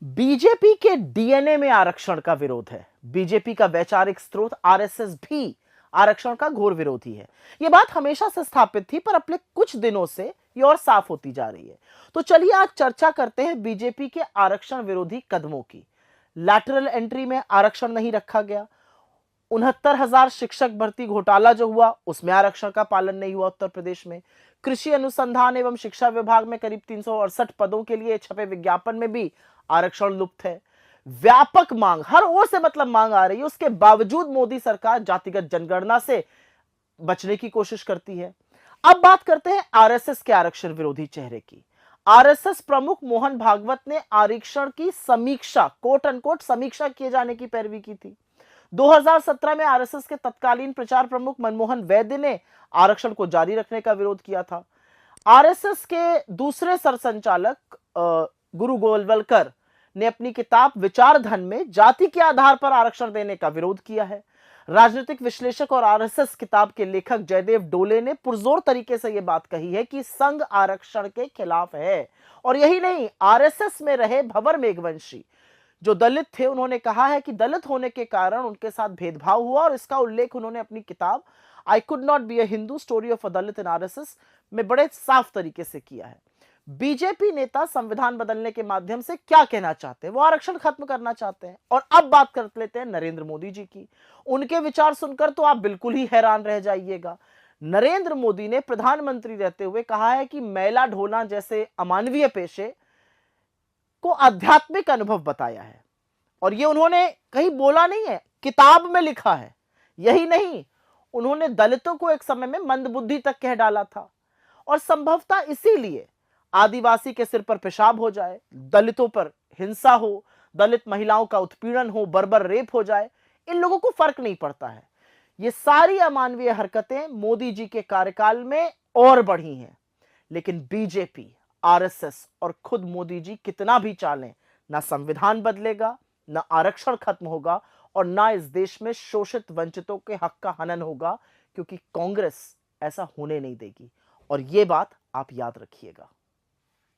BJP के DNA में आरक्षण का विरोध है। बीजेपी का वैचारिक स्रोत आरएसएस भी आरक्षण का घोर विरोधी है। यह बात हमेशा से स्थापित थी, पर अपने कुछ दिनों से ये और साफ होती जा रही है। तो चलिए आज चर्चा करते हैं बीजेपी के आरक्षण विरोधी कदमों की। लैटरल एंट्री में आरक्षण नहीं रखा गया। 69,000 शिक्षक भर्ती घोटाला जो हुआ उसमें आरक्षण का पालन नहीं हुआ उत्तर प्रदेश में। कृषि अनुसंधान एवं शिक्षा विभाग में करीब 368 पदों के लिए छपे विज्ञापन में भी आरक्षण लुप्त है। व्यापक मांग, हर ओर से मांग आ रही है, उसके बावजूद मोदी सरकार जातिगत जनगणना से बचने की कोशिश करती है। अब बात करते हैं आरएसएस के आरक्षण विरोधी चेहरे की। आरएसएस प्रमुख मोहन भागवत ने आरक्षण की समीक्षा, कोट अनकोट समीक्षा किए जाने की पैरवी की थी। 2017 में आरएसएस के तत्कालीन प्रचार प्रमुख मनमोहन वैद्य ने आरक्षण को जारी रखने का विरोध किया था। आरएसएस के दूसरे सरसंचालक गुरु गोलवलकर ने अपनी किताब विचार धन में जाति के आधार पर आरक्षण देने का विरोध किया है। राजनीतिक विश्लेषक और आरएसएस किताब के लेखक जयदेव डोले ने पुरजोर तरीके से यह बात कही है कि संघ आरक्षण के खिलाफ है। और यही नहीं, आरएसएस में रहे भंवर मेघवंशी जो दलित थे, उन्होंने कहा है कि दलित होने के कारण उनके साथ भेदभाव हुआ, और इसका उल्लेख उन्होंने अपनी किताब I could not be a Hindu story of a Dalit in RSS में बड़े साफ तरीके से किया है। बीजेपी नेता संविधान बदलने के माध्यम से क्या कहना चाहते हैं? वो आरक्षण खत्म करना चाहते हैं। और अब बात कर लेते हैं नरेंद्र मोदी जी की। उनके विचार सुनकर तो आप बिल्कुल ही हैरान रह जाइएगा। नरेंद्र मोदी ने प्रधानमंत्री रहते हुए कहा है कि मैला ढोना जैसे अमानवीय पेशे को आध्यात्मिक अनुभव बताया है। और ये उन्होंने कहीं बोला नहीं है, किताब में लिखा है। यही नहीं, उन्होंने दलितों को एक समय में मंदबुद्धि तक कह डाला था। और संभवतः इसीलिए आदिवासी के सिर पर पेशाब हो जाए, दलितों पर हिंसा हो, दलित महिलाओं का उत्पीड़न हो, बर्बर रेप हो जाए, इन लोगों को फर्क नहीं पड़ता है। ये सारी अमानवीय हरकतें मोदी जी के कार्यकाल में और बढ़ी हैं। लेकिन बीजेपी, आरएसएस और खुद मोदी जी कितना भी चालें, ना संविधान बदलेगा, ना आरक्षण खत्म होगा, और ना इस देश में शोषित वंचितों के हक का हनन होगा, क्योंकि कांग्रेस ऐसा होने नहीं देगी। और यह बात आप याद रखिएगा।